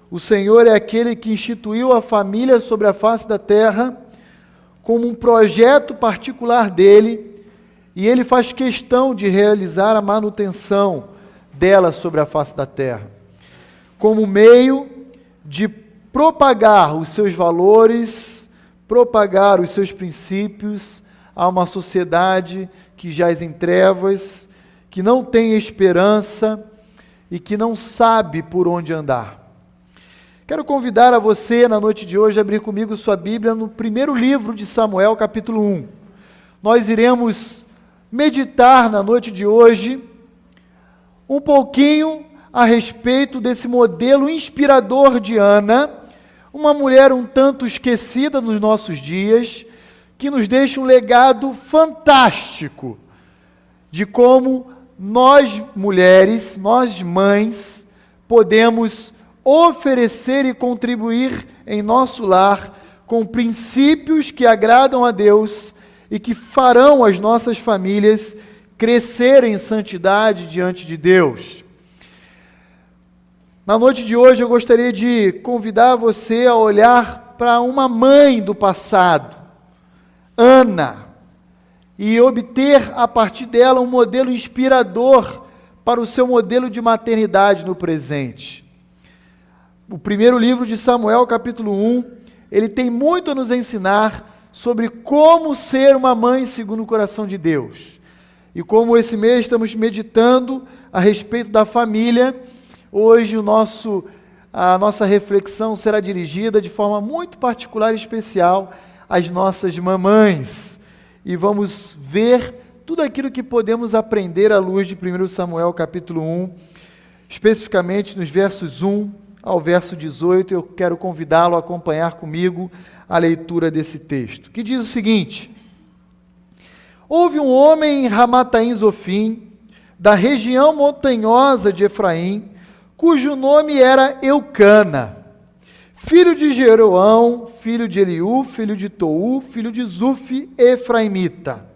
O Senhor é aquele que instituiu a família sobre a face da terra como um projeto particular dele, e ele faz questão de realizar a manutenção dela sobre a face da terra, como meio de propagar os seus valores, propagar os seus princípios a uma sociedade que jaz em trevas, que não tem esperança e que não sabe por onde andar. Quero convidar a você, na noite de hoje, a abrir comigo sua Bíblia no primeiro livro de Samuel, capítulo 1. Nós iremos meditar na noite de hoje um pouquinho a respeito desse modelo inspirador de Ana, uma mulher um tanto esquecida nos nossos dias, que nos deixa um legado fantástico de como nós mulheres, nós mães, podemos oferecer e contribuir em nosso lar com princípios que agradam a Deus e que farão as nossas famílias crescerem em santidade diante de Deus. Na noite de hoje eu gostaria de convidar você a olhar para uma mãe do passado, Ana, e obter a partir dela um modelo inspirador para o seu modelo de maternidade no presente. O primeiro livro de Samuel, capítulo 1, ele tem muito a nos ensinar sobre como ser uma mãe segundo o coração de Deus. E como esse mês estamos meditando a respeito da família, hoje a nossa reflexão será dirigida de forma muito particular e especial às nossas mamães. E vamos ver tudo aquilo que podemos aprender à luz de 1 Samuel capítulo 1, especificamente nos versos 1 ao verso 18, eu quero convidá-lo a acompanhar comigo a leitura desse texto, que diz o seguinte: Houve um homem em Ramataim Zofim, da região montanhosa de Efraim, cujo nome era Eucana, filho de Jeroão, filho de Eliú, filho de Tou, filho de Zufi, efraimita.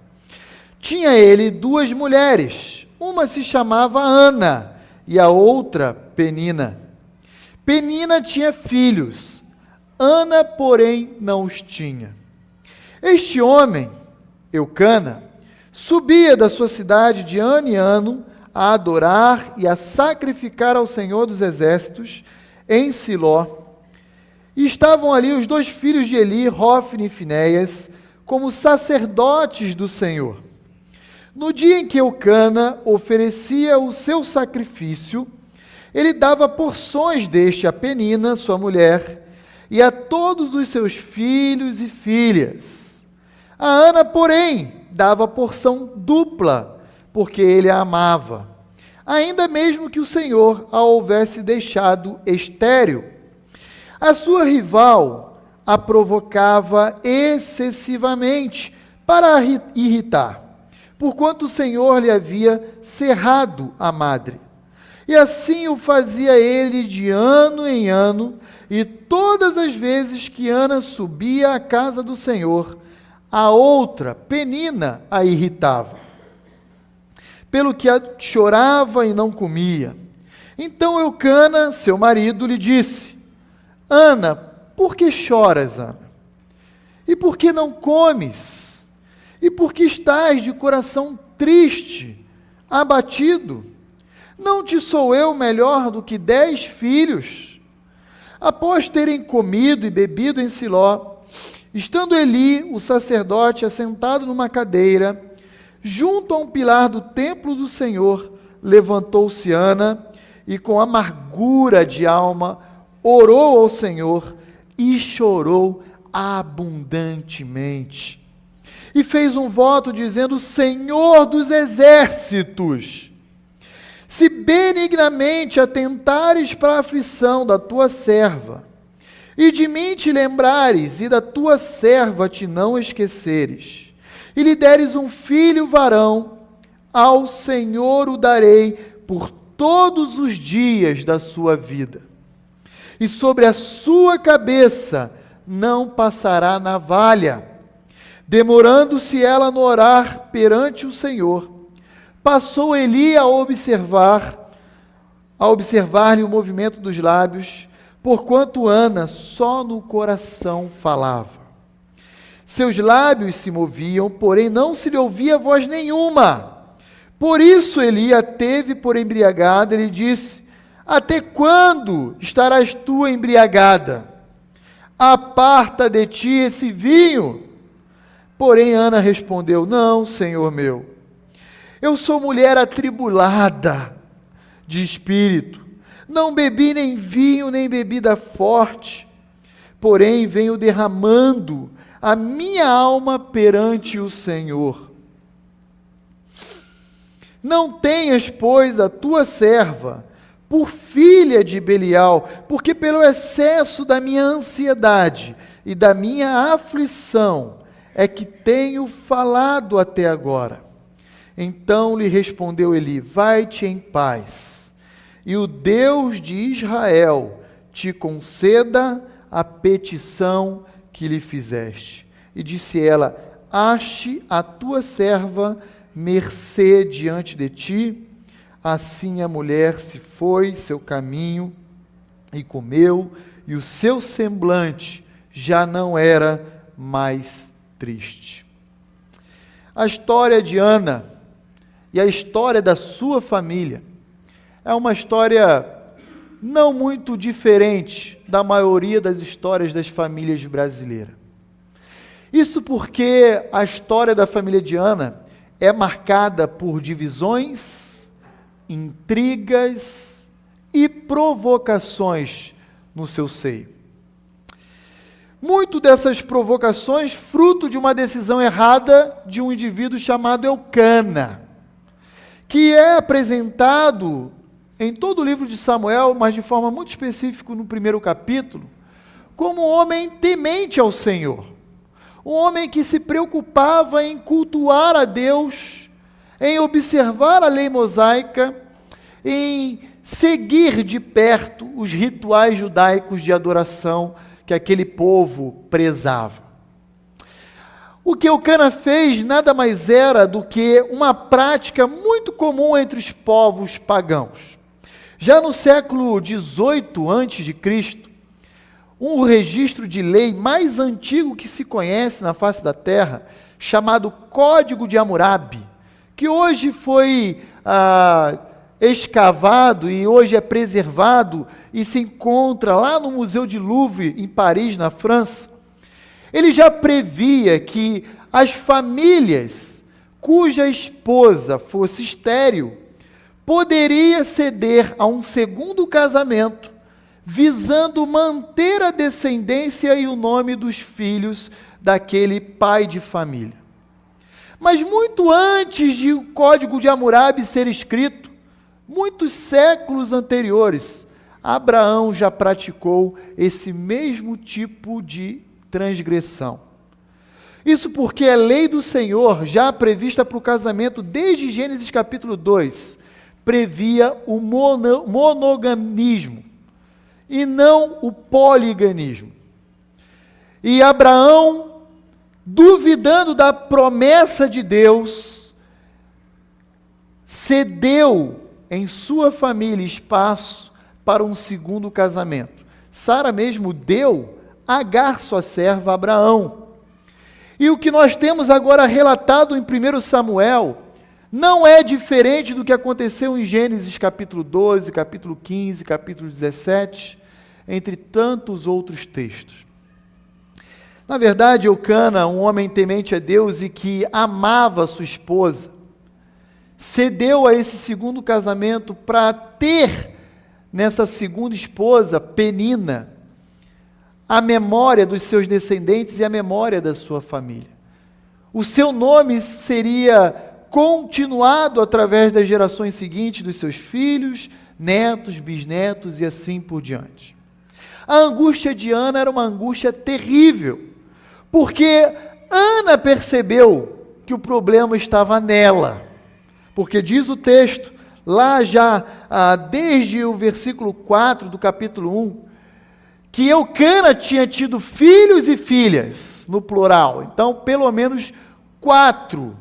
Tinha ele 2 mulheres, uma se chamava Ana e a outra Penina. Penina tinha filhos, Ana, porém, não os tinha. Este homem, Eucana, subia da sua cidade de ano em ano a adorar e a sacrificar ao Senhor dos Exércitos em Siló. E estavam ali os 2 filhos de Eli, Hofni e Finéias, como sacerdotes do Senhor. No dia em que Eucana oferecia o seu sacrifício, ele dava porções deste a Penina, sua mulher, e a todos os seus filhos e filhas. A Ana, porém, dava porção dupla, porque ele a amava, ainda mesmo que o Senhor a houvesse deixado estéril. A sua rival a provocava excessivamente para a irritar, porquanto o Senhor lhe havia cerrado a madre. E assim o fazia ele de ano em ano, e todas as vezes que Ana subia à casa do Senhor, a outra, Penina, a irritava, pelo que chorava e não comia. Então Eucana, seu marido, lhe disse: Ana, por que choras, Ana? E por que não comes? E por que estás de coração triste, abatido? Não te sou eu melhor do que 10 filhos? Após terem comido e bebido em Siló, estando Eli, o sacerdote, assentado numa cadeira, junto a um pilar do templo do Senhor, levantou-se Ana e com amargura de alma orou ao Senhor e chorou abundantemente. E fez um voto dizendo: Senhor dos exércitos, se benignamente atentares para a aflição da tua serva, e de mim te lembrares, e da tua serva te não esqueceres, e lhe deres um filho varão, ao Senhor o darei por todos os dias da sua vida. E sobre a sua cabeça não passará navalha, demorando-se ela no orar perante o Senhor. Passou Eli a observar-lhe o movimento dos lábios, porquanto Ana só no coração falava. Seus lábios se moviam, porém não se lhe ouvia voz nenhuma. Por isso Eli a teve por embriagada, ele disse: até quando estarás tu embriagada? Aparta de ti esse vinho. Porém Ana respondeu: não, Senhor meu, eu sou mulher atribulada de espírito, não bebi nem vinho, nem bebida forte, porém venho derramando a minha alma perante o Senhor. Não tenhas, pois, a tua serva por filha de Belial, porque pelo excesso da minha ansiedade e da minha aflição é que tenho falado até agora. Então lhe respondeu Eli: vai-te em paz, e o Deus de Israel te conceda a petição que lhe fizeste. E disse ela: ache a tua serva mercê diante de ti. Assim a mulher se foi seu caminho e comeu, e o seu semblante já não era mais triste. A história de Ana e a história da sua família é uma história não muito diferente da maioria das histórias das famílias brasileiras. Isso porque a história da família de Ana é marcada por divisões, intrigas e provocações no seu seio. Muito dessas provocações fruto de uma decisão errada de um indivíduo chamado Eucana, que é apresentado em todo o livro de Samuel, mas de forma muito específica no primeiro capítulo, como um homem temente ao Senhor, um homem que se preocupava em cultuar a Deus, em observar a lei mosaica, em seguir de perto os rituais judaicos de adoração que aquele povo prezava. O que Eucana fez nada mais era do que uma prática muito comum entre os povos pagãos. Já no século XVIII a.C., um registro de lei mais antigo que se conhece na face da terra, chamado Código de Hammurabi, que hoje foi escavado e hoje é preservado e se encontra lá no Museu de Louvre, em Paris, na França. Ele já previa que as famílias cuja esposa fosse estéril poderia ceder a um segundo casamento, visando manter a descendência e o nome dos filhos daquele pai de família. Mas muito antes de o Código de Hammurabi ser escrito, muitos séculos anteriores, Abraão já praticou esse mesmo tipo de transgressão. Isso porque a lei do Senhor, já prevista para o casamento desde Gênesis capítulo 2, previa o monogamismo e não o poliganismo. E Abraão, duvidando da promessa de Deus, cedeu em sua família espaço para um segundo casamento. Sara mesmo deu Agar, sua serva, a Abraão. E o que nós temos agora relatado em 1 Samuel não é diferente do que aconteceu em Gênesis capítulo 12, capítulo 15, capítulo 17, entre tantos outros textos. Na verdade, Eucana, um homem temente a Deus e que amava sua esposa, cedeu a esse segundo casamento para ter nessa segunda esposa, Penina, a memória dos seus descendentes e a memória da sua família. O seu nome seria continuado através das gerações seguintes dos seus filhos, netos, bisnetos e assim por diante. A angústia de Ana era uma angústia terrível, porque Ana percebeu que o problema estava nela, porque diz o texto, lá já desde o versículo 4 do capítulo 1, que Eucana tinha tido filhos e filhas, no plural. Então, pelo menos 4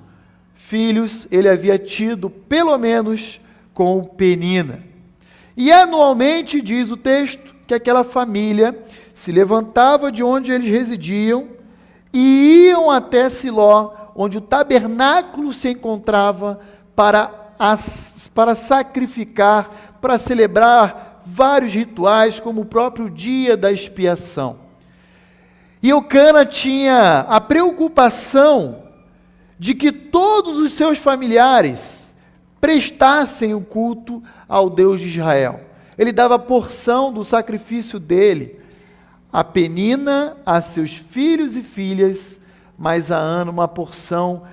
filhos ele havia tido, pelo menos com Penina. E anualmente, diz o texto, que aquela família se levantava de onde eles residiam e iam até Siló, onde o tabernáculo se encontrava, para sacrificar, para celebrar vários rituais, como o próprio dia da expiação. E Eucana tinha a preocupação de que todos os seus familiares prestassem o culto ao Deus de Israel. Ele dava porção do sacrifício dele a Penina, a seus filhos e filhas, mas a Ana uma porção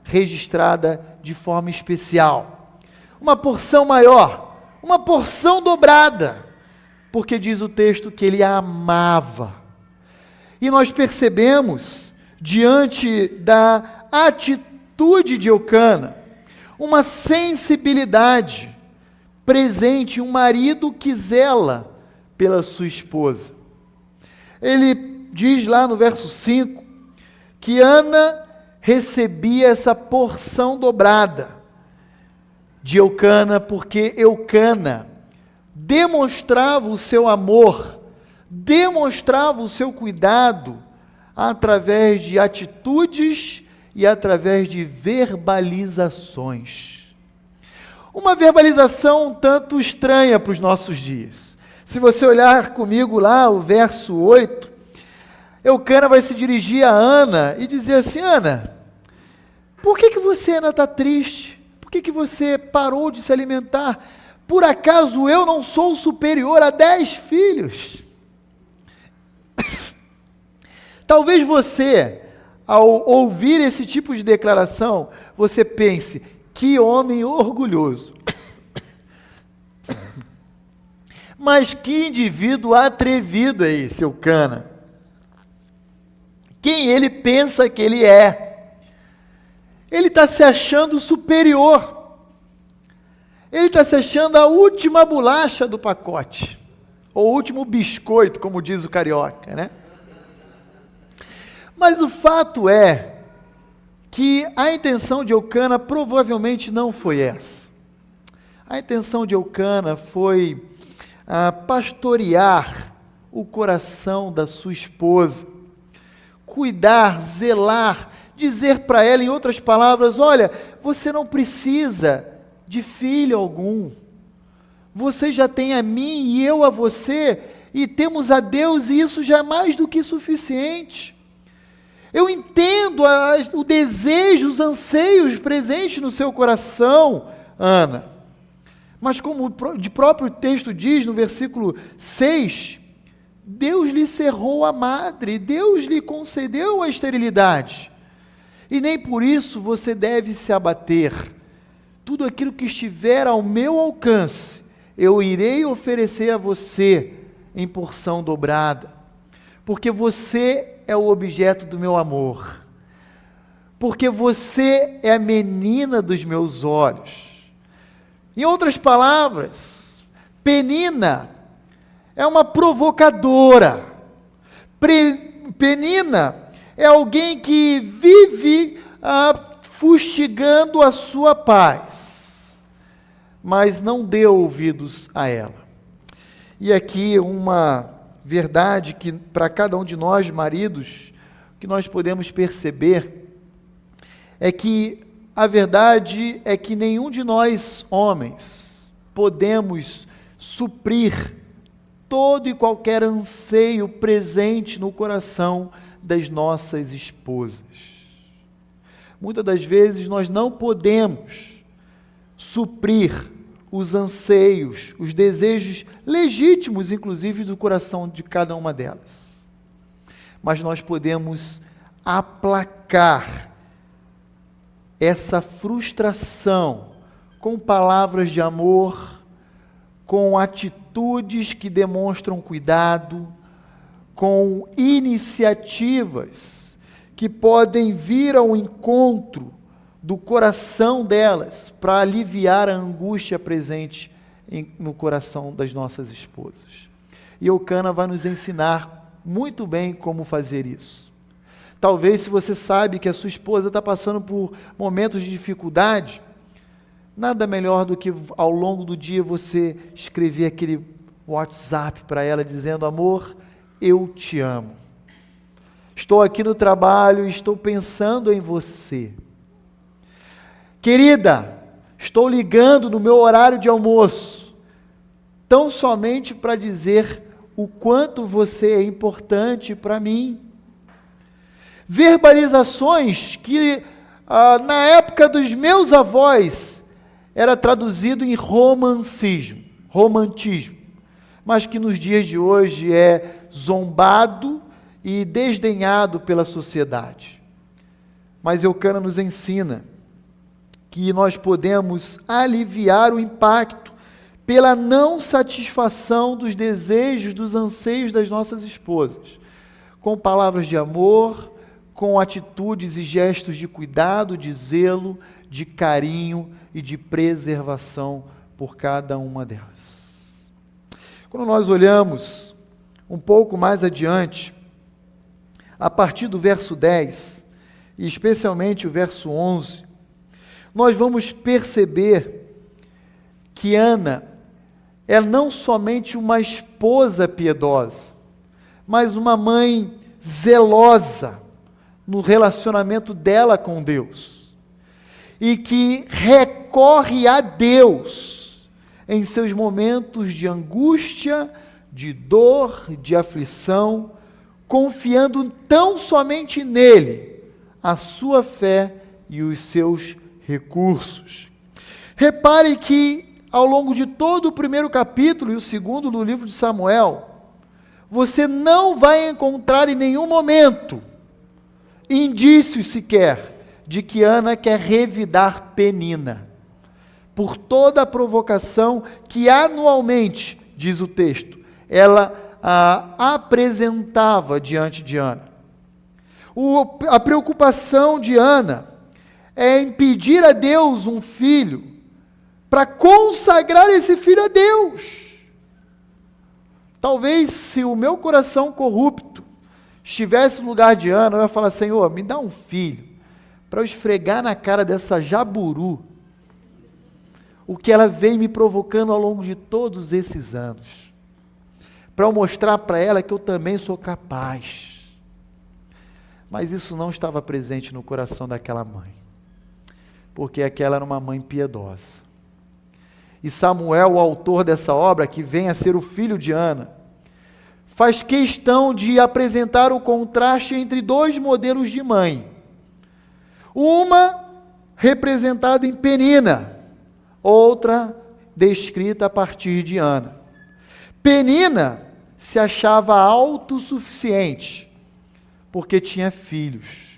registrada de forma especial. Uma porção maior, uma porção dobrada, porque diz o texto que ele a amava. E nós percebemos, diante da atitude de Eucana, uma sensibilidade presente em um marido que zela pela sua esposa. Ele diz lá no verso 5, que Ana recebia essa porção dobrada de Eucana, porque Eucana demonstrava o seu amor, demonstrava o seu cuidado através de atitudes e através de verbalizações. Uma verbalização um tanto estranha para os nossos dias. Se você olhar comigo lá, o verso 8, Eucana vai se dirigir a Ana e dizer assim: Ana, por que você ainda está triste? Por que você parou de se alimentar? Por acaso eu não sou superior a 10 filhos? Talvez você, ao ouvir esse tipo de declaração, você pense, que homem orgulhoso. Mas que indivíduo atrevido é esse, Eucana? Quem ele pensa que ele é? Ele está se achando superior. Ele está se achando a última bolacha do pacote. Ou o último biscoito, como diz o carioca, né? Mas o fato é que a intenção de Eucana provavelmente não foi essa. A intenção de Eucana foi pastorear o coração da sua esposa, cuidar, zelar, dizer para ela, em outras palavras, olha, você não precisa de filho algum, você já tem a mim e eu a você, e temos a Deus, e isso já é mais do que suficiente. Eu entendo o desejo, os anseios presentes no seu coração, Ana, mas como de próprio texto diz no versículo 6, Deus lhe cerrou a madre, Deus lhe concedeu a esterilidade, e nem por isso você deve se abater. Tudo aquilo que estiver ao meu alcance, eu irei oferecer a você em porção dobrada, porque você é o objeto do meu amor, porque você é a menina dos meus olhos. Em outras palavras, Penina é uma provocadora. Penina é alguém que vive fustigando a sua paz, mas não deu ouvidos a ela. E aqui uma verdade que para cada um de nós, maridos, que nós podemos perceber, é que a verdade é que nenhum de nós, homens, podemos suprir todo e qualquer anseio presente no coração das nossas esposas. Muitas das vezes nós não podemos suprir os anseios, os desejos legítimos, inclusive, do coração de cada uma delas. Mas nós podemos aplacar essa frustração com palavras de amor, com atitudes que demonstram cuidado, com iniciativas que podem vir ao encontro do coração delas, para aliviar a angústia presente no coração das nossas esposas. E Eucana vai nos ensinar muito bem como fazer isso. Talvez, se você sabe que a sua esposa está passando por momentos de dificuldade, nada melhor do que ao longo do dia você escrever aquele WhatsApp para ela dizendo: amor, eu te amo. Estou aqui no trabalho e estou pensando em você. Querida, estou ligando no meu horário de almoço, tão somente para dizer o quanto você é importante para mim. Verbalizações que na época dos meus avós era traduzido em romantismo, mas que nos dias de hoje é zombado e desdenhado pela sociedade. Mas Eucana nos ensina que nós podemos aliviar o impacto pela não satisfação dos desejos, dos anseios das nossas esposas, com palavras de amor, com atitudes e gestos de cuidado, de zelo, de carinho e de preservação por cada uma delas. Quando nós olhamos um pouco mais adiante, a partir do verso 10, e especialmente o verso 11, nós vamos perceber que Ana é não somente uma esposa piedosa, mas uma mãe zelosa no relacionamento dela com Deus, e que recorre a Deus em seus momentos de angústia, de dor, de aflição, confiando tão somente nele a sua fé e os seus recursos. Repare que ao longo de todo o primeiro capítulo e o segundo do livro de Samuel, você não vai encontrar em nenhum momento indícios sequer de que Ana quer revidar Penina, por toda a provocação que anualmente, diz o texto, ela apresentava diante de Ana. A preocupação de Ana é impedir a Deus um filho, para consagrar esse filho a Deus. Talvez se o meu coração corrupto estivesse no lugar de Ana, eu ia falar: Senhor, me dá um filho, para eu esfregar na cara dessa jaburu, o que ela vem me provocando ao longo de todos esses anos, para eu mostrar para ela que eu também sou capaz. Mas isso não estava presente no coração daquela mãe, porque aquela era uma mãe piedosa. E Samuel, o autor dessa obra, que vem a ser o filho de Ana, faz questão de apresentar o contraste entre dois modelos de mãe. Uma representada em Penina, outra descrita a partir de Ana. Penina se achava autossuficiente, porque tinha filhos.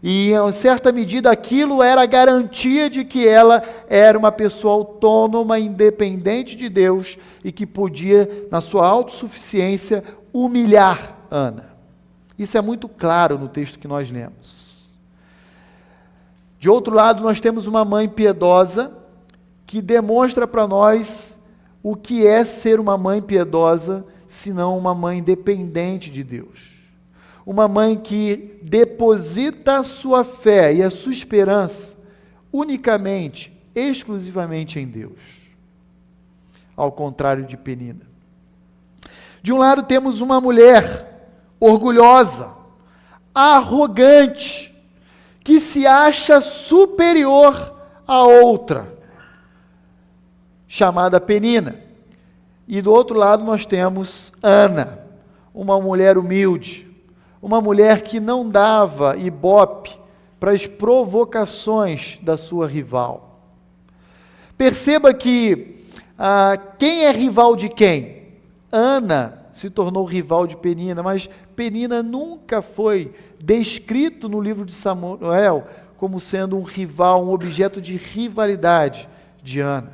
E, em certa medida, aquilo era a garantia de que ela era uma pessoa autônoma, independente de Deus, e que podia, na sua autossuficiência, humilhar Ana. Isso é muito claro no texto que nós lemos. De outro lado, nós temos uma mãe piedosa, que demonstra para nós o que é ser uma mãe piedosa, senão uma mãe dependente de Deus. Uma mãe que deposita a sua fé e a sua esperança unicamente, exclusivamente em Deus. Ao contrário de Penina. De um lado temos uma mulher orgulhosa, arrogante, que se acha superior à outra, chamada Penina. E do outro lado nós temos Ana, uma mulher humilde, uma mulher que não dava ibope para as provocações da sua rival. Perceba que quem é rival de quem? Ana se tornou rival de Penina, mas Penina nunca foi descrito no livro de Samuel como sendo um rival, um objeto de rivalidade de Ana.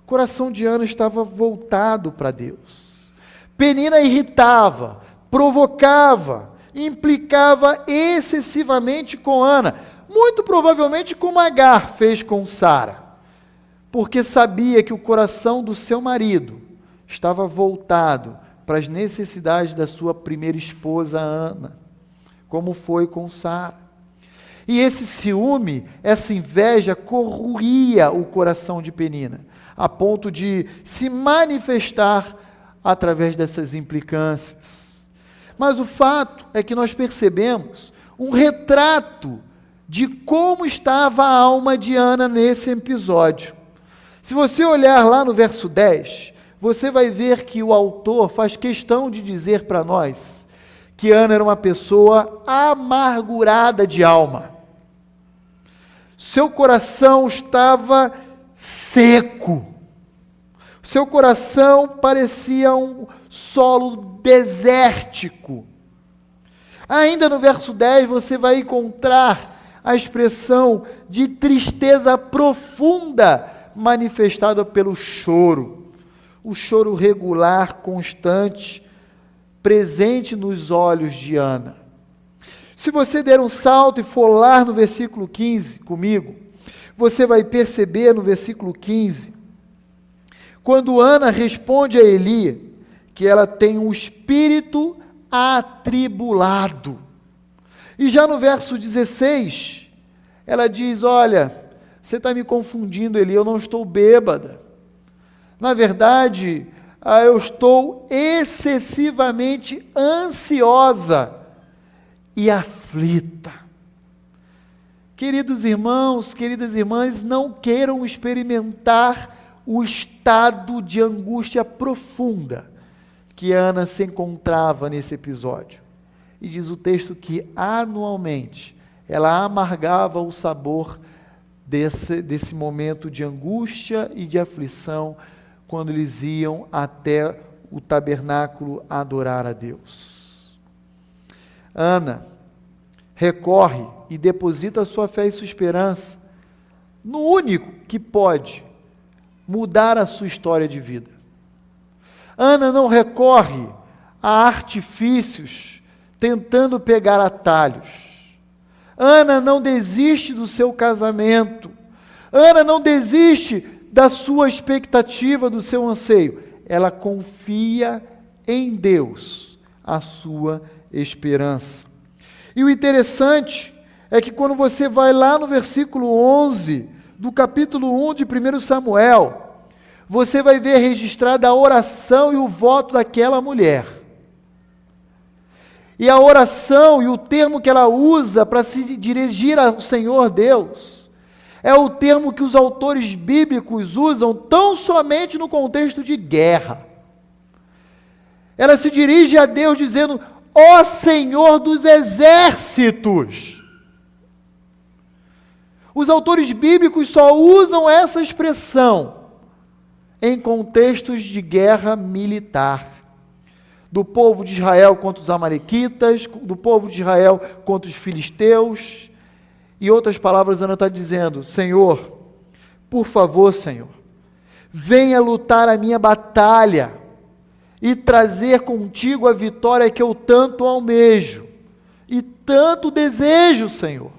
O coração de Ana estava voltado para Deus. Penina irritava, provocava, implicava excessivamente com Ana, muito provavelmente como Agar fez com Sara, porque sabia que o coração do seu marido estava voltado para as necessidades da sua primeira esposa Ana, como foi com Sara. E esse ciúme, essa inveja corroía o coração de Penina, a ponto de se manifestar através dessas implicâncias. Mas o fato é que nós percebemos um retrato de como estava a alma de Ana nesse episódio. Se você olhar lá no verso 10, você vai ver que o autor faz questão de dizer para nós que Ana era uma pessoa amargurada de alma. Seu coração estava seco. Seu coração parecia um solo desértico. Ainda no verso 10 você vai encontrar a expressão de tristeza profunda manifestada pelo choro. O choro regular, constante, presente nos olhos de Ana. Se você der um salto e for lá no versículo 15 comigo, você vai perceber no versículo 15, quando Ana responde a Eli, que ela tem um espírito atribulado. E já no verso 16, ela diz, olha, você está me confundindo, Eli, eu não estou bêbada. Na verdade, eu estou excessivamente ansiosa e aflita. Queridos irmãos, queridas irmãs, não queiram experimentar o estado de angústia profunda que Ana se encontrava nesse episódio. E diz o texto que anualmente ela amargava o sabor desse momento de angústia e de aflição quando eles iam até o tabernáculo adorar a Deus. Ana recorre e deposita sua fé e sua esperança no único que pode mudar a sua história de vida. Ana não recorre a artifícios tentando pegar atalhos. Ana não desiste do seu casamento. Ana não desiste da sua expectativa, do seu anseio. Ela confia em Deus a sua esperança. E o interessante é que quando você vai lá no versículo 11 do capítulo 1 de 1 Samuel, você vai ver registrada a oração e o voto daquela mulher. E a oração e o termo que ela usa para se dirigir ao Senhor Deus, é o termo que os autores bíblicos usam tão somente no contexto de guerra. Ela se dirige a Deus dizendo, ó Senhor dos exércitos. Os autores bíblicos só usam essa expressão em contextos de guerra militar. Do povo de Israel contra os amalequitas, do povo de Israel contra os filisteus. E outras palavras, Ana está dizendo, Senhor, por favor, Senhor, venha lutar a minha batalha e trazer contigo a vitória que eu tanto almejo e tanto desejo, Senhor.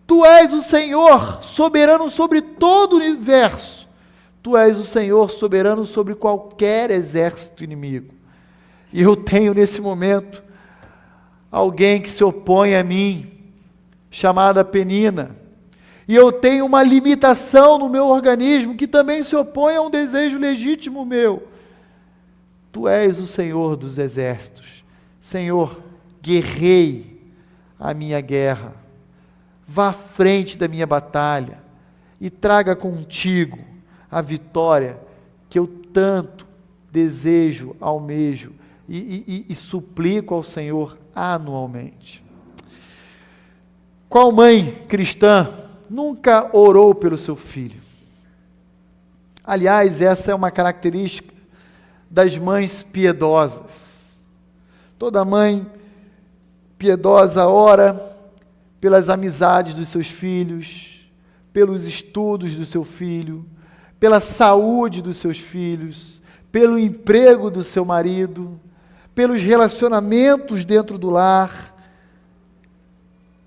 Tu és o Senhor soberano sobre todo o universo. Tu és o Senhor soberano sobre qualquer exército inimigo. E eu tenho nesse momento alguém que se opõe a mim, chamada Penina. E eu tenho uma limitação no meu organismo que também se opõe a um desejo legítimo meu. Tu és o Senhor dos exércitos. Senhor, guerrei a minha guerra. Vá à frente da minha batalha e traga contigo a vitória que eu tanto desejo, almejo e suplico ao Senhor anualmente. Qual mãe cristã nunca orou pelo seu filho? Aliás, essa é uma característica das mães piedosas. Toda mãe piedosa ora pelas amizades dos seus filhos, pelos estudos do seu filho, pela saúde dos seus filhos, pelo emprego do seu marido, pelos relacionamentos dentro do lar.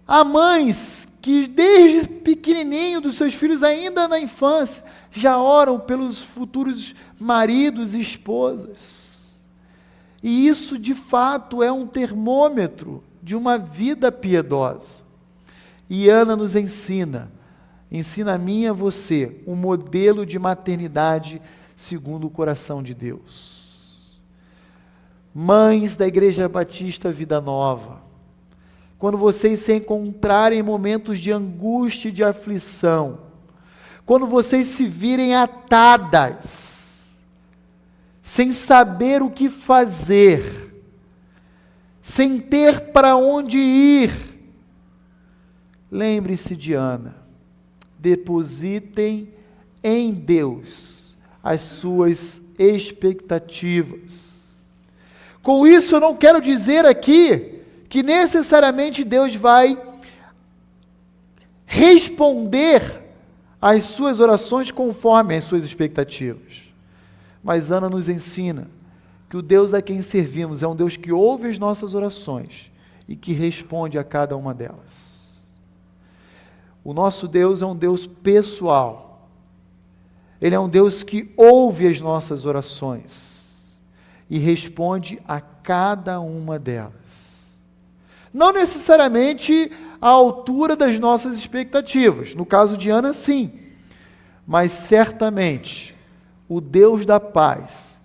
Há mães que desde pequenininho dos seus filhos, ainda na infância, já oram pelos futuros maridos e esposas. E isso de fato é um termômetro de uma vida piedosa. E Ana nos ensina a mim e a você, um modelo de maternidade segundo o coração de Deus. Mães da Igreja Batista Vida Nova, quando vocês se encontrarem em momentos de angústia e de aflição, quando vocês se virem atadas, sem saber o que fazer, sem ter para onde ir, lembre-se de Ana, depositem em Deus as suas expectativas. Com isso eu não quero dizer aqui que necessariamente Deus vai responder às suas orações conforme as suas expectativas. Mas Ana nos ensina que o Deus a quem servimos é um Deus que ouve as nossas orações e que responde a cada uma delas. O nosso Deus é um Deus pessoal. Ele é um Deus que ouve as nossas orações e responde a cada uma delas. Não necessariamente à altura das nossas expectativas. No caso de Ana, sim. Mas certamente, o Deus da paz,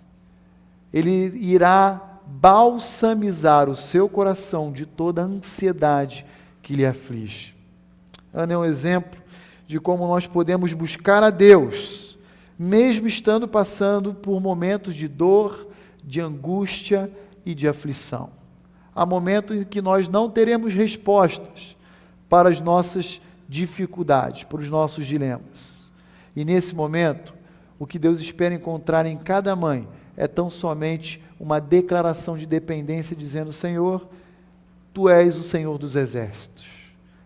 Ele irá balsamizar o seu coração de toda a ansiedade que lhe aflige. Ana é um exemplo de como nós podemos buscar a Deus, mesmo estando passando por momentos de dor, de angústia e de aflição. Há momentos em que nós não teremos respostas para as nossas dificuldades, para os nossos dilemas. E nesse momento, o que Deus espera encontrar em cada mãe é tão somente uma declaração de dependência, dizendo: Senhor, Tu és o Senhor dos exércitos.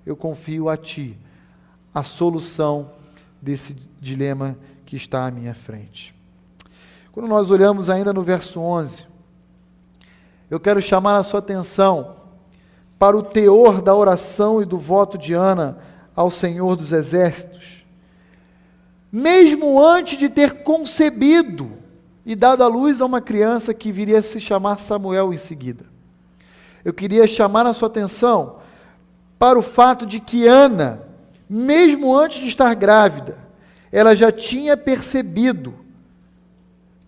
Eu confio a Ti a solução desse dilema que está à minha frente. Quando nós olhamos ainda no verso 11, eu quero chamar a sua atenção para o teor da oração e do voto de Ana ao Senhor dos exércitos. Mesmo antes de ter concebido e dado à luz a uma criança que viria a se chamar Samuel em seguida. Eu queria chamar a sua atenção para o fato de que Ana, mesmo antes de estar grávida, ela já tinha percebido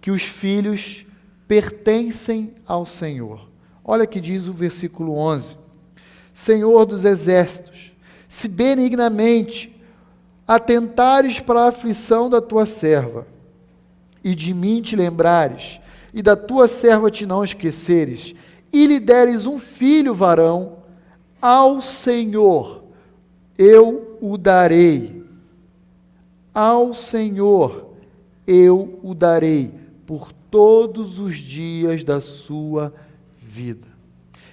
que os filhos pertencem ao Senhor. Olha que diz o versículo 11. Senhor dos exércitos, se benignamente atentares para a aflição da tua serva, e de mim te lembrares, e da tua serva te não esqueceres, e lhe deres um filho varão, ao Senhor eu o darei. Ao Senhor eu o darei por todos os dias da sua vida.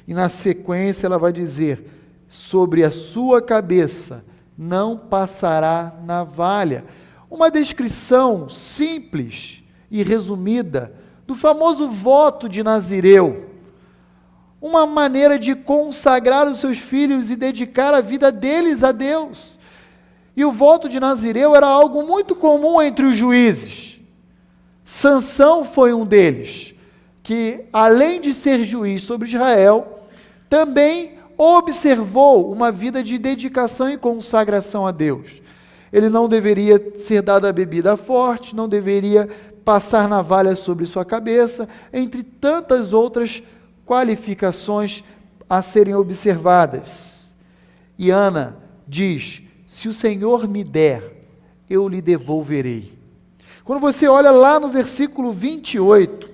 E na sequência ela vai dizer: sobre a sua cabeça não passará navalha. Uma descrição simples e resumida do famoso voto de Nazireu. Uma maneira de consagrar os seus filhos e dedicar a vida deles a Deus. E o voto de Nazireu era algo muito comum entre os juízes. Sansão foi um deles, que além de ser juiz sobre Israel, também observou uma vida de dedicação e consagração a Deus. Ele não deveria ser dado a bebida forte, não deveria passar navalha sobre sua cabeça, entre tantas outras qualificações a serem observadas. E Ana diz: se o Senhor me der, eu lhe devolverei. Quando você olha lá no versículo 28,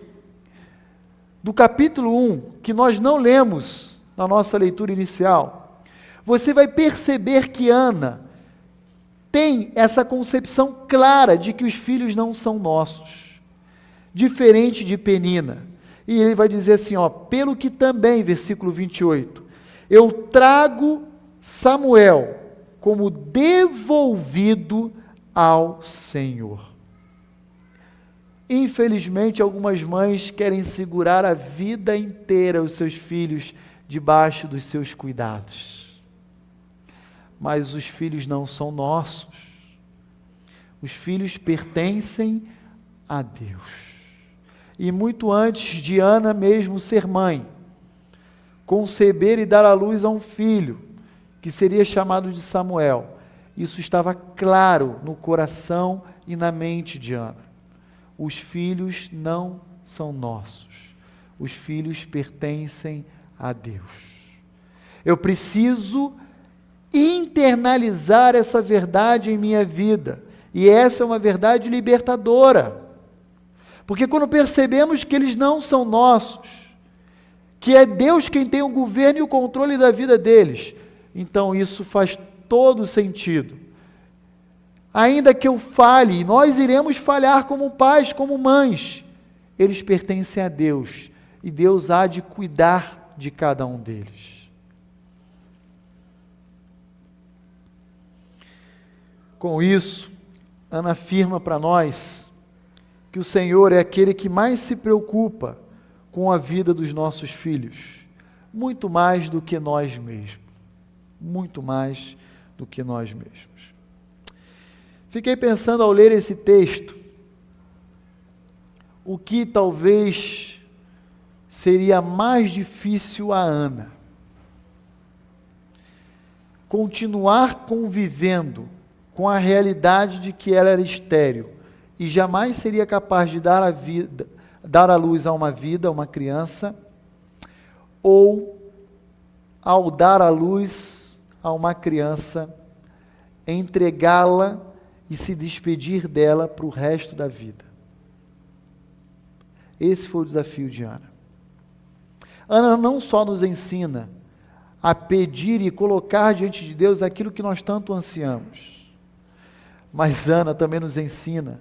do capítulo 1, que nós não lemos na nossa leitura inicial, você vai perceber que Ana tem essa concepção clara de que os filhos não são nossos, diferente de Penina. E ele vai dizer assim, pelo que também, versículo 28, eu trago Samuel como devolvido ao Senhor. Infelizmente, algumas mães querem segurar a vida inteira os seus filhos debaixo dos seus cuidados. Mas os filhos não são nossos. Os filhos pertencem a Deus. E muito antes de Ana mesmo ser mãe, conceber e dar à luz a um filho, que seria chamado de Samuel, isso estava claro no coração e na mente de Ana. Os filhos não são nossos. Os filhos pertencem a Deus. Eu preciso internalizar essa verdade em minha vida. E essa é uma verdade libertadora. Porque quando percebemos que eles não são nossos, que é Deus quem tem o governo e o controle da vida deles, então isso faz todo sentido. Ainda que eu falhe, nós iremos falhar como pais, como mães, eles pertencem a Deus, e Deus há de cuidar de cada um deles. Com isso, Ana afirma para nós que o Senhor é aquele que mais se preocupa com a vida dos nossos filhos, muito mais do que nós mesmos. Muito mais do que nós mesmos. Fiquei pensando ao ler esse texto, o que talvez seria mais difícil a Ana. Continuar convivendo com a realidade de que ela era estéril e jamais seria capaz de dar à luz a uma vida, a uma criança, ou ao dar à luz a uma criança, entregá-la e se despedir dela para o resto da vida. Esse foi o desafio de Ana. Ana não só nos ensina a pedir e colocar diante de Deus aquilo que nós tanto ansiamos, mas Ana também nos ensina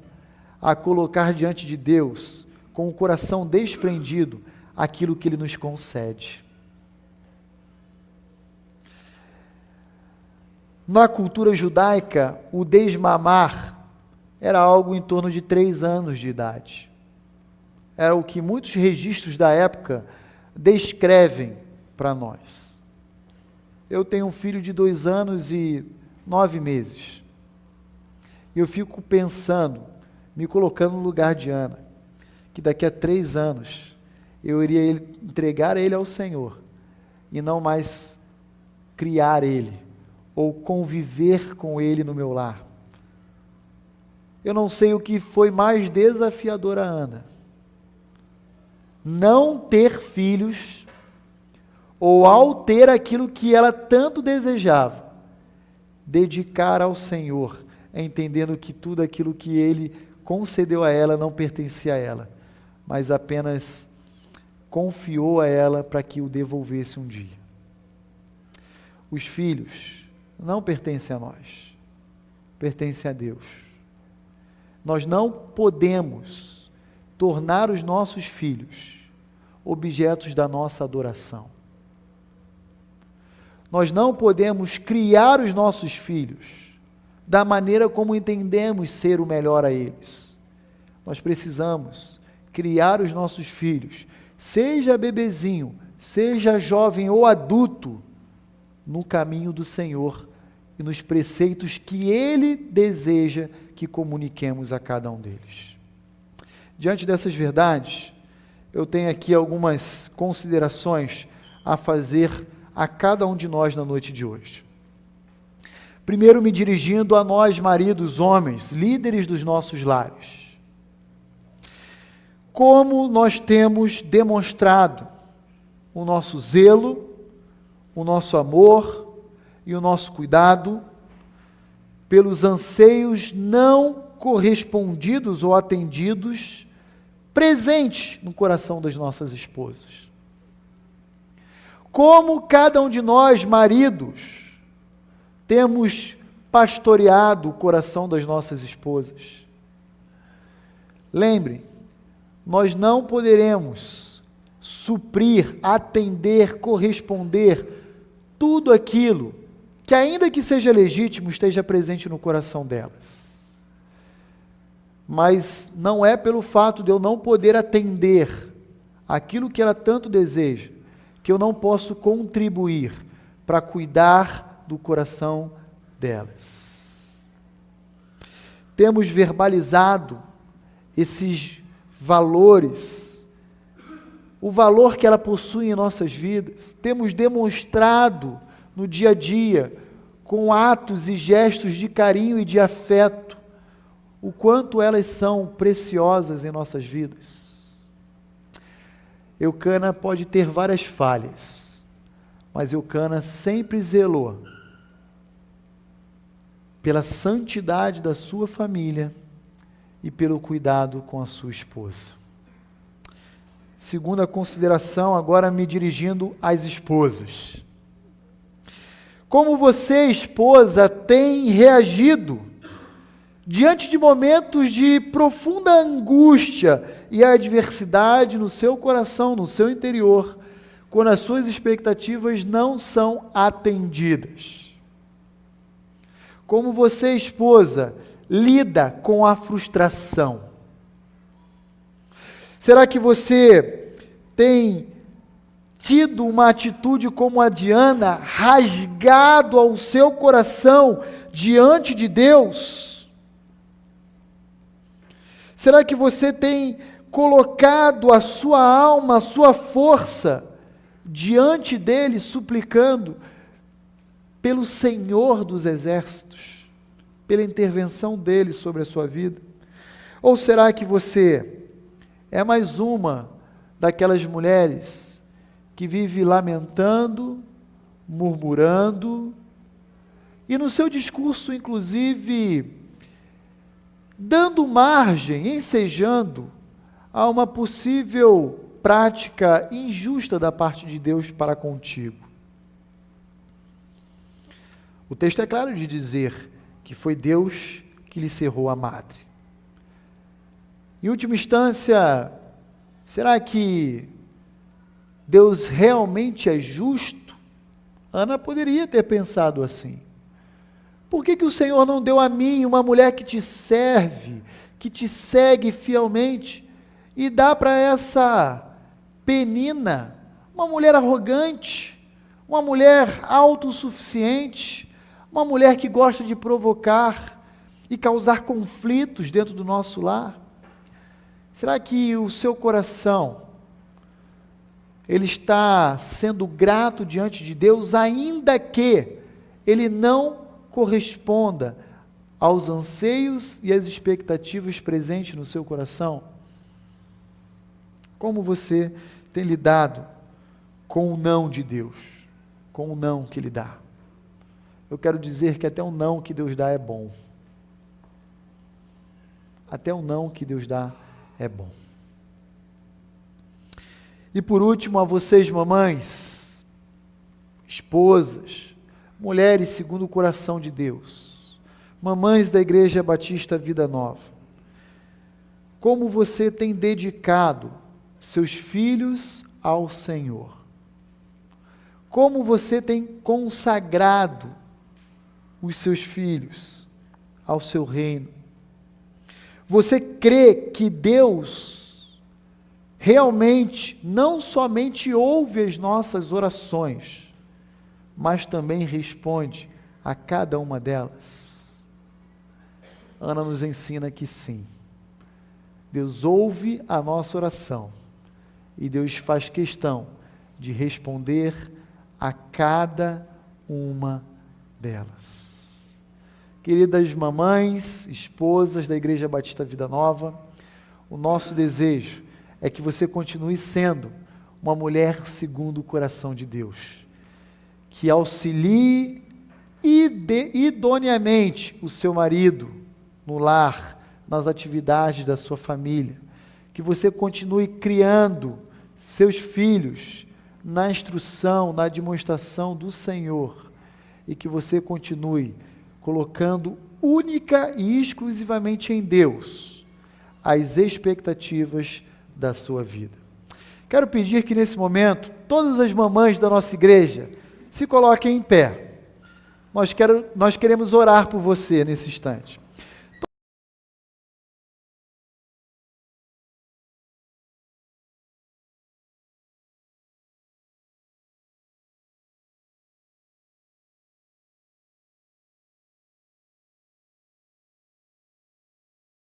a colocar diante de Deus, com o coração desprendido, aquilo que Ele nos concede. Na cultura judaica, o desmamar era algo em torno de 3 anos de idade. Era o que muitos registros da época descrevem para nós. Eu tenho um filho de 2 anos e 9 meses. E eu fico pensando, me colocando no lugar de Ana, que daqui a 3 anos eu iria entregar ele ao Senhor e não mais criar ele ou conviver com ele no meu lar. Eu não sei o que foi mais desafiador a Ana. Não ter filhos, ou ao ter aquilo que ela tanto desejava, dedicar ao Senhor, entendendo que tudo aquilo que Ele concedeu a ela não pertencia a ela, mas apenas confiou a ela para que o devolvesse um dia. Os filhos não pertencem a nós, pertencem a Deus. Nós não podemos tornar os nossos filhos objetos da nossa adoração. Nós não podemos criar os nossos filhos da maneira como entendemos ser o melhor a eles. Nós precisamos criar os nossos filhos, seja bebezinho, seja jovem ou adulto, no caminho do Senhor e nos preceitos que Ele deseja que comuniquemos a cada um deles. Diante dessas verdades, eu tenho aqui algumas considerações a fazer a cada um de nós na noite de hoje. Primeiro, me dirigindo a nós, maridos, homens, líderes dos nossos lares. Como nós temos demonstrado o nosso zelo, o nosso amor e o nosso cuidado pelos anseios não correspondidos ou atendidos presentes no coração das nossas esposas. Como cada um de nós, maridos, temos pastoreado o coração das nossas esposas. Lembre, nós não poderemos suprir, atender, corresponder tudo aquilo que, ainda que seja legítimo, esteja presente no coração delas. Mas não é pelo fato de eu não poder atender aquilo que ela tanto deseja, que eu não posso contribuir para cuidar do coração delas. Temos verbalizado esses valores, o valor que ela possui em nossas vidas, temos demonstrado no dia a dia, com atos e gestos de carinho e de afeto, o quanto elas são preciosas em nossas vidas. Eucana pode ter várias falhas, mas Eucana sempre zelou pela santidade da sua família e pelo cuidado com a sua esposa. Segunda consideração, agora me dirigindo às esposas. Como você, esposa, tem reagido diante de momentos de profunda angústia e adversidade no seu coração, no seu interior, quando as suas expectativas não são atendidas? Como você, esposa, lida com a frustração? Será que você tem tido uma atitude como a de Ana, rasgado ao seu coração diante de Deus? Será que você tem colocado a sua alma, a sua força diante dele, suplicando pelo Senhor dos Exércitos, pela intervenção dele sobre a sua vida? Ou será que você é mais uma daquelas mulheres que vive lamentando, murmurando, e no seu discurso, inclusive, dando margem, ensejando a uma possível prática injusta da parte de Deus para contigo? O texto é claro de dizer que foi Deus que lhe cerrou a madre. Em última instância, será que Deus realmente é justo? Ana poderia ter pensado assim. Por que o Senhor não deu a mim uma mulher que te serve, que te segue fielmente, e dá para essa Penina, uma mulher arrogante, uma mulher autossuficiente, uma mulher que gosta de provocar e causar conflitos dentro do nosso lar? Será que o seu coração, ele está sendo grato diante de Deus, ainda que ele não corresponda aos anseios e às expectativas presentes no seu coração? Como você tem lidado com o não de Deus, com o não que Ele dá? Eu quero dizer que até o não que Deus dá é bom. Até o não que Deus dá é bom. E por último, a vocês, mamães, esposas, mulheres segundo o coração de Deus, mamães da Igreja Batista Vida Nova, como você tem dedicado seus filhos ao Senhor? Como você tem consagrado os seus filhos ao seu reino? Você crê que Deus realmente não somente ouve as nossas orações, mas também responde a cada uma delas? Ana nos ensina que sim. Deus ouve a nossa oração e Deus faz questão de responder a cada uma delas. Queridas mamães, esposas da Igreja Batista Vida Nova, o nosso desejo é que você continue sendo uma mulher segundo o coração de Deus, que auxilie idoneamente o seu marido no lar, nas atividades da sua família, que você continue criando seus filhos na instrução, na demonstração do Senhor, e que você continue colocando única e exclusivamente em Deus as expectativas da sua vida. Quero pedir que nesse momento, todas as mamães da nossa igreja se coloquem em pé. Nós queremos orar por você nesse instante.